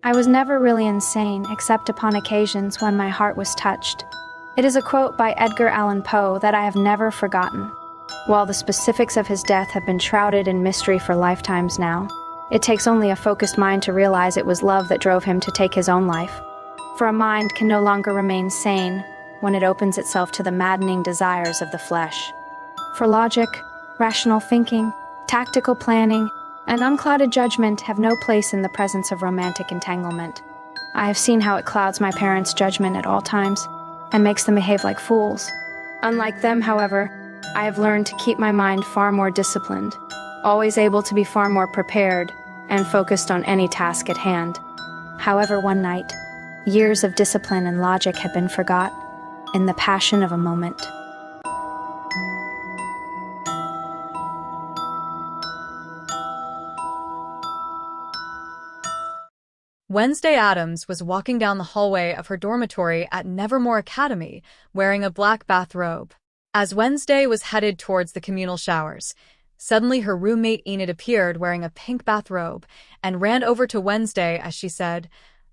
I was never really insane except upon occasions when my heart was touched. It is a quote by Edgar Allan Poe that I have never forgotten. While the specifics of his death have been shrouded in mystery for lifetimes now, it takes only a focused mind to realize it was love that drove him to take his own life. For a mind can no longer remain sane when it opens itself to the maddening desires of the flesh. For logic, rational thinking, tactical planning, and unclouded judgment have no place in the presence of romantic entanglement. I have seen how it clouds my parents' judgment at all times and makes them behave like fools. Unlike them, however, I have learned to keep my mind far more disciplined, always able to be far more prepared and focused on any task at hand. However, one night, years of discipline and logic had been forgot in the passion of a moment. Wednesday Addams was walking down the hallway of her dormitory at Nevermore Academy, wearing a black bathrobe. As Wednesday was headed towards the communal showers, suddenly her roommate Enid appeared wearing a pink bathrobe and ran over to Wednesday as she said,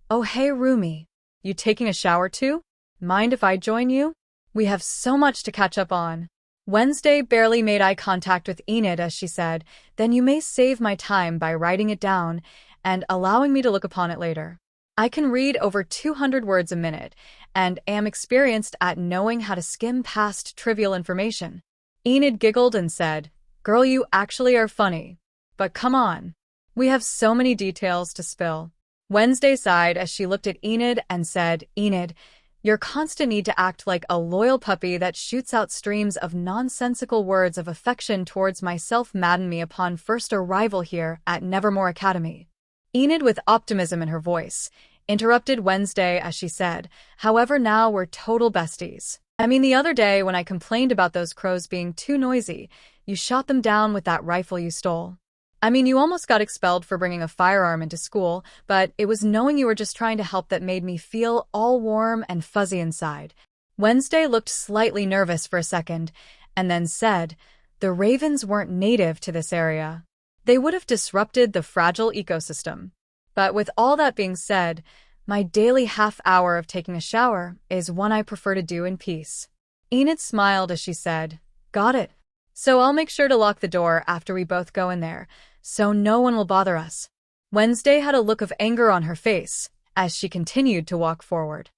"Oh hey roomie, you taking a shower too? Mind if I join you? We have so much to catch up on." Wednesday barely made eye contact with Enid as she said, "Then you may save my time by writing it down and allowing me to look upon it later. I can read over 200 words a minute and am experienced at knowing how to skim past trivial information." Enid giggled and said, "Girl, you actually are funny. But come on. We have so many details to spill." Wednesday sighed as she looked at Enid and said, "Enid, your constant need to act like a loyal puppy that shoots out streams of nonsensical words of affection towards myself maddened me upon first arrival here at Nevermore Academy." Enid, with optimism in her voice, interrupted Wednesday as she said, "However, now we're total besties. I mean, the other day when I complained about those crows being too noisy, you shot them down with that rifle you stole. I mean, you almost got expelled for bringing a firearm into school, but it was knowing you were just trying to help that made me feel all warm and fuzzy inside." Wednesday looked slightly nervous for a second and then said, "The ravens weren't native to this area. They would have disrupted the fragile ecosystem. But with all that being said, my daily half hour of taking a shower is one I prefer to do in peace." Enid smiled as she said, "Got it. So I'll make sure to lock the door after we both go in there, so no one will bother us." Wednesday had a look of anger on her face as she continued to walk forward.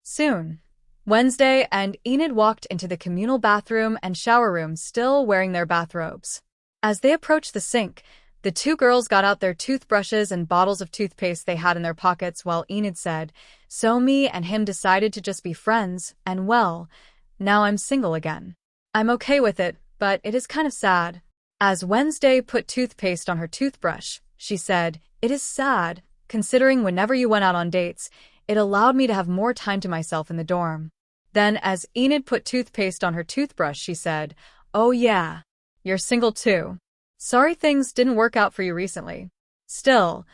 Soon, Wednesday and Enid walked into the communal bathroom and shower room still wearing their bathrobes. As they approached the sink, the two girls got out their toothbrushes and bottles of toothpaste they had in their pockets while Enid said, "So me and him decided to just be friends, and well, now I'm single again. I'm okay with it, but it is kind of sad." As Wednesday put toothpaste on her toothbrush, she said, "It is sad, considering whenever you went out on dates, it allowed me to have more time to myself in the dorm." Then as Enid put toothpaste on her toothbrush, she said, "Oh yeah, you're single too. Sorry things didn't work out for you recently. Still,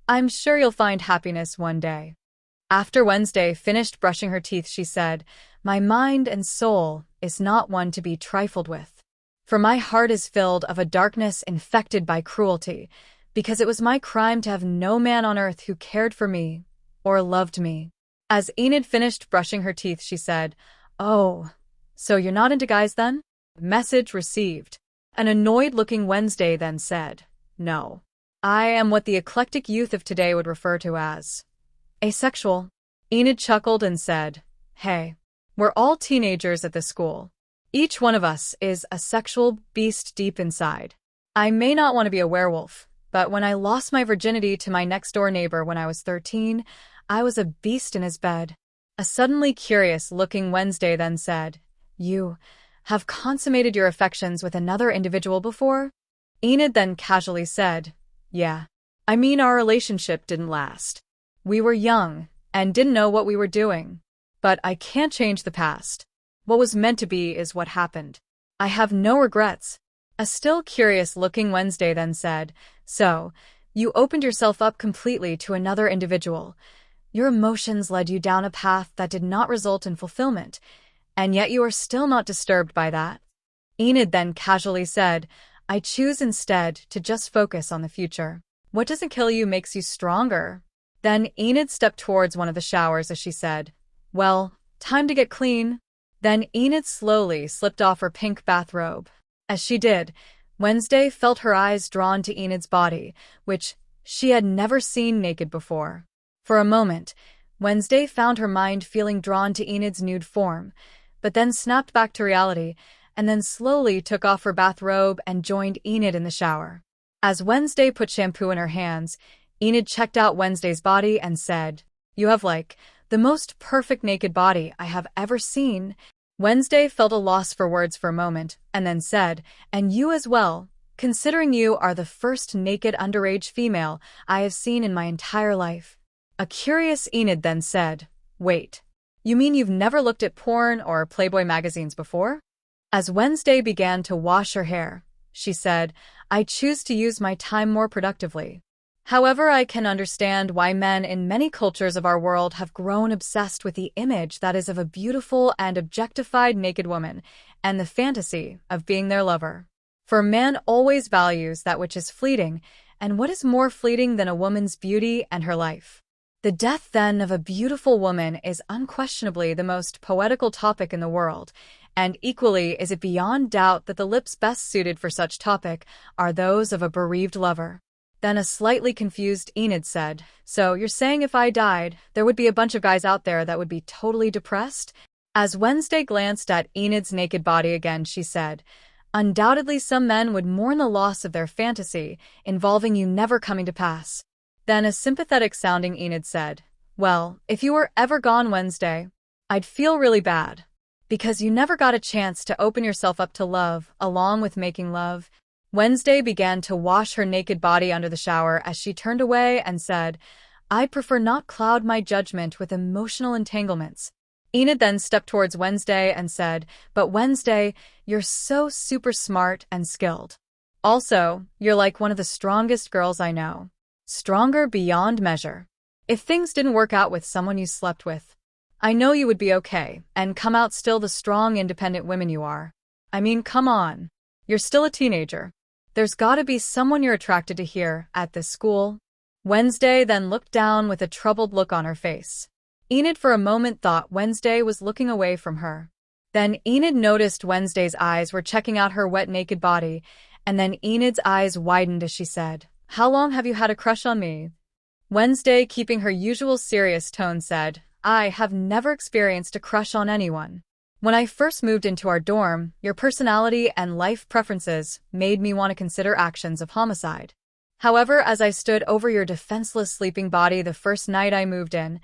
I'm sure you'll find happiness one day." After Wednesday finished brushing her teeth, she said, "My mind and soul is not one to be trifled with. For my heart is filled of a darkness infected by cruelty, because it was my crime to have no man on earth who cared for me or loved me." As Enid finished brushing her teeth, she said, "Oh, so you're not into guys then?" Message received. An annoyed-looking Wednesday then said, "No. I am what the eclectic youth of today would refer to as asexual." Enid chuckled and said, "Hey, we're all teenagers at this school. Each one of us is a sexual beast deep inside. I may not want to be a werewolf, but when I lost my virginity to my next-door neighbor when I was 13, I was a beast in his bed." A suddenly curious-looking Wednesday then said, "You have consummated your affections with another individual before?" Enid then casually said, "Yeah. I mean, our relationship didn't last. We were young and didn't know what we were doing. But I can't change the past. What was meant to be is what happened. I have no regrets." A still curious-looking Wednesday then said, "So, you opened yourself up completely to another individual. Your emotions led you down a path that did not result in fulfillment, and yet you are still not disturbed by that?" Enid then casually said, "I choose instead to just focus on the future. What doesn't kill you makes you stronger. Then Enid stepped towards one of the showers as she said, "Well, time to get clean." Then Enid slowly slipped off her pink bathrobe. As she did, Wednesday felt her eyes drawn to Enid's body, which she had never seen naked before. For a moment, Wednesday found her mind feeling drawn to Enid's nude form, but then snapped back to reality and then slowly took off her bathrobe and joined Enid in the shower. As Wednesday put shampoo in her hands, Enid checked out Wednesday's body and said, "You have the most perfect naked body I have ever seen." Wednesday felt a loss for words for a moment and then said, "And you as well, considering you are the first naked underage female I have seen in my entire life." A curious Enid then said, "Wait, you mean you've never looked at porn or Playboy magazines before?" As Wednesday began to wash her hair, she said, "I choose to use my time more productively. However, I can understand why men in many cultures of our world have grown obsessed with the image that is of a beautiful and objectified naked woman and the fantasy of being their lover. For man always values that which is fleeting, and what is more fleeting than a woman's beauty and her life? The death, then, of a beautiful woman is unquestionably the most poetical topic in the world, and equally is it beyond doubt that the lips best suited for such topic are those of a bereaved lover." Then a slightly confused Enid said, "So you're saying if I died, there would be a bunch of guys out there that would be totally depressed?" As Wednesday glanced at Enid's naked body again, she said, "Undoubtedly some men would mourn the loss of their fantasy, involving you never coming to pass." Then a sympathetic-sounding Enid said, "Well, if you were ever gone, Wednesday, I'd feel really bad. Because you never got a chance to open yourself up to love, along with making love." Wednesday began to wash her naked body under the shower as she turned away and said, "I prefer not cloud my judgment with emotional entanglements." Enid then stepped towards Wednesday and said, "But Wednesday, you're so super smart and skilled. Also, you're like one of the strongest girls I know. Stronger beyond measure. If things didn't work out with someone you slept with, I know you would be okay and come out still the strong, independent woman you are. I mean, come on. You're still a teenager. There's gotta be someone you're attracted to here at this school." Wednesday then looked down with a troubled look on her face. Enid for a moment thought Wednesday was looking away from her. Then Enid noticed Wednesday's eyes were checking out her wet naked body, and then Enid's eyes widened as she said, "How long have you had a crush on me?" Wednesday, keeping her usual serious tone, said, "I have never experienced a crush on anyone. When I first moved into our dorm, your personality and life preferences made me want to consider actions of homicide. However, as I stood over your defenseless sleeping body the first night I moved in,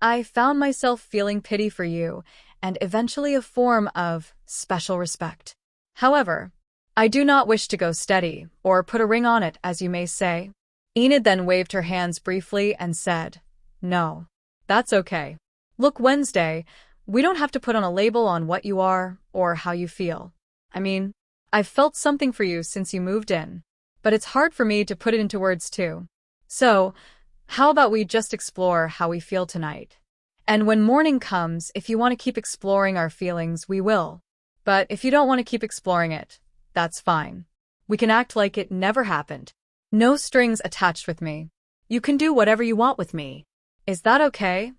I found myself feeling pity for you and eventually a form of special respect. However, I do not wish to go steady or put a ring on it, as you may say." Enid then waved her hands briefly and said, "No, that's okay. Look, Wednesday, we don't have to put on a label on what you are or how you feel. I mean, I've felt something for you since you moved in, but it's hard for me to put it into words too. So, how about we just explore how we feel tonight? And when morning comes, if you want to keep exploring our feelings, we will. But if you don't want to keep exploring it, that's fine. We can act like it never happened. No strings attached with me. You can do whatever you want with me. Is that okay?"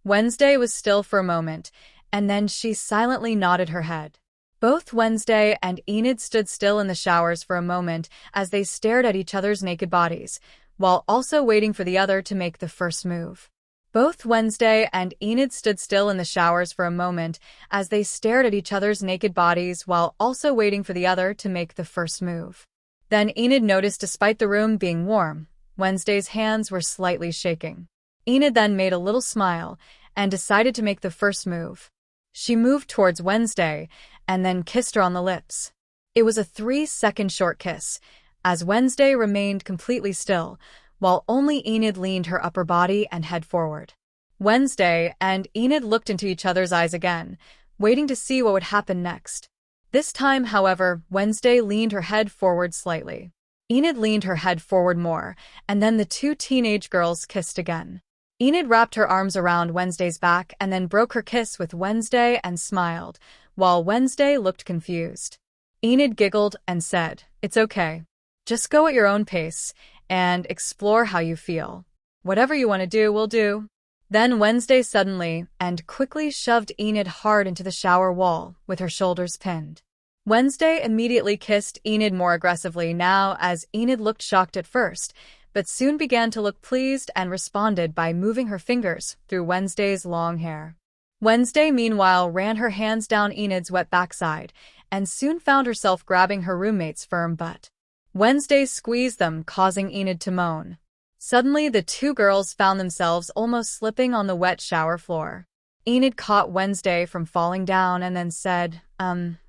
Wednesday was still for a moment, and then she silently nodded her head. Both Wednesday and Enid stood still in the showers for a moment as they stared at each other's naked bodies, while also waiting for the other to make the first move. Both Wednesday and Enid stood still in the showers for a moment as they stared at each other's naked bodies while also waiting for the other to make the first move. Then Enid noticed, despite the room being warm, Wednesday's hands were slightly shaking. Enid then made a little smile and decided to make the first move. She moved towards Wednesday and then kissed her on the lips. It was a 3-second short kiss, as Wednesday remained completely still, while only Enid leaned her upper body and head forward. Wednesday and Enid looked into each other's eyes again, waiting to see what would happen next. This time, however, Wednesday leaned her head forward slightly. Enid leaned her head forward more, and then the two teenage girls kissed again. Enid wrapped her arms around Wednesday's back and then broke her kiss with Wednesday and smiled, while Wednesday looked confused. Enid giggled and said, "It's okay. Just go at your own pace and explore how you feel." Whatever you want to do, we'll do. Then Wednesday suddenly and quickly shoved Enid hard into the shower wall with her shoulders pinned. Wednesday immediately kissed Enid more aggressively now as Enid looked shocked at first, but soon began to look pleased and responded by moving her fingers through Wednesday's long hair. Wednesday, meanwhile, ran her hands down Enid's wet backside and soon found herself grabbing her roommate's firm butt. Wednesday squeezed them, causing Enid to moan. Suddenly, the two girls found themselves almost slipping on the wet shower floor. Enid caught Wednesday from falling down and then said,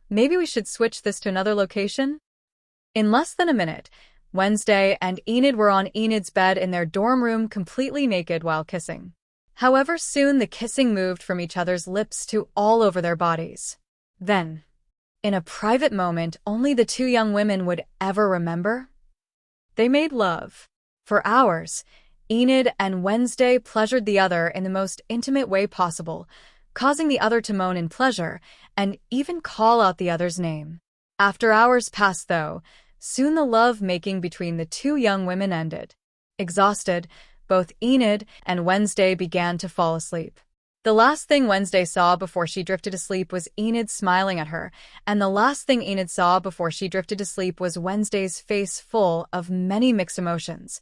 maybe we should switch this to another location? In less than a minute, Wednesday and Enid were on Enid's bed in their dorm room completely naked while kissing. However, soon the kissing moved from each other's lips to all over their bodies. Then, in a private moment only the two young women would ever remember, they made love. For hours, Enid and Wednesday pleasured the other in the most intimate way possible, causing the other to moan in pleasure and even call out the other's name. After hours passed, though, soon the love-making between the two young women ended. Exhausted, both Enid and Wednesday began to fall asleep. The last thing Wednesday saw before she drifted asleep was Enid smiling at her, and the last thing Enid saw before she drifted to sleep was Wednesday's face full of many mixed emotions.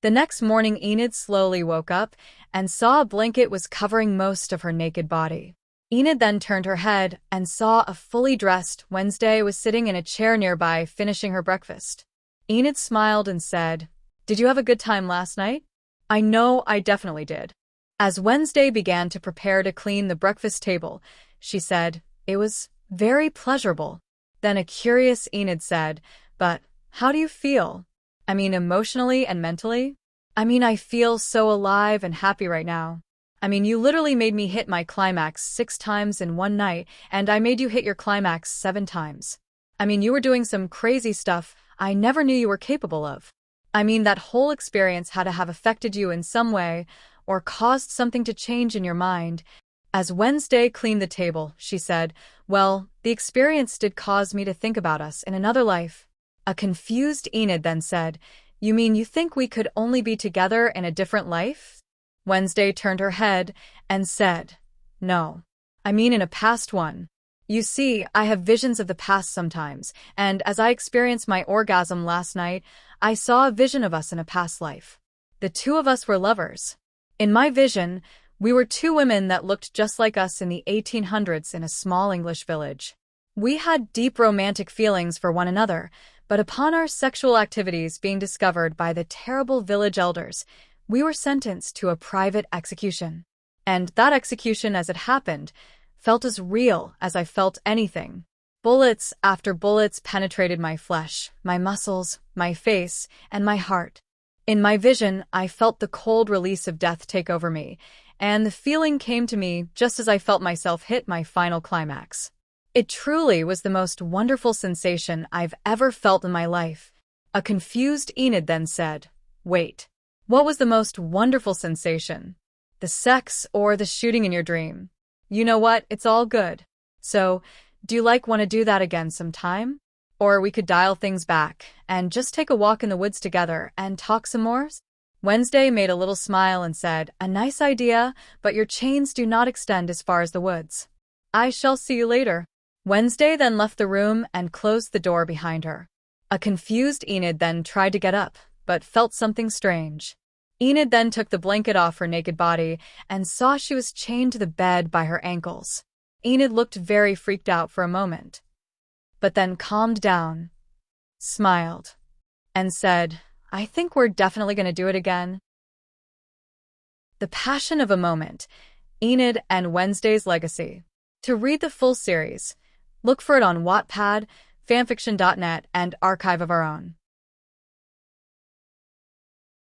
The next morning, Enid slowly woke up and saw a blanket was covering most of her naked body. Enid then turned her head and saw a fully dressed Wednesday was sitting in a chair nearby finishing her breakfast. Enid smiled and said, "Did you have a good time last night?" "I know I definitely did." As Wednesday began to prepare to clean the breakfast table, she said, "It was very pleasurable." Then a curious Enid said, "But how do you feel? I mean, emotionally and mentally?" "I mean, I feel so alive and happy right now. I mean, you literally made me hit my climax 6 times in one night, and I made you hit your climax 7 times. I mean, you were doing some crazy stuff I never knew you were capable of. I mean, that whole experience had to have affected you in some way or caused something to change in your mind." As Wednesday cleaned the table, she said, "Well, the experience did cause me to think about us in another life." A confused Enid then said, "You mean you think we could only be together in a different life?" Wednesday turned her head and said, "No. I mean in a past one. You see, I have visions of the past sometimes, and as I experienced my orgasm last night, I saw a vision of us in a past life. The two of us were lovers. In my vision, we were two women that looked just like us in the 1800s in a small English village. We had deep romantic feelings for one another, but upon our sexual activities being discovered by the terrible village elders, we were sentenced to a private execution. And that execution, as it happened, felt as real as I felt anything. Bullets after bullets penetrated my flesh, my muscles, my face, and my heart. In my vision, I felt the cold release of death take over me, and the feeling came to me just as I felt myself hit my final climax. It truly was the most wonderful sensation I've ever felt in my life." A confused Enid then said, "Wait, what was the most wonderful sensation? The sex or the shooting in your dream? You know what, it's all good. So, do you want to do that again sometime? Or we could dial things back and just take a walk in the woods together and talk some more?" Wednesday made a little smile and said, "A nice idea, but your chains do not extend as far as the woods. I shall see you later." Wednesday then left the room and closed the door behind her. A confused Enid then tried to get up, but felt something strange. Enid then took the blanket off her naked body and saw she was chained to the bed by her ankles. Enid looked very freaked out for a moment, but then calmed down, smiled, and said, "I think we're definitely going to do it again." The Passion of a Moment, Enid and Wednesday's Legacy. To read the full series, look for it on Wattpad, fanfiction.net, and Archive of Our Own.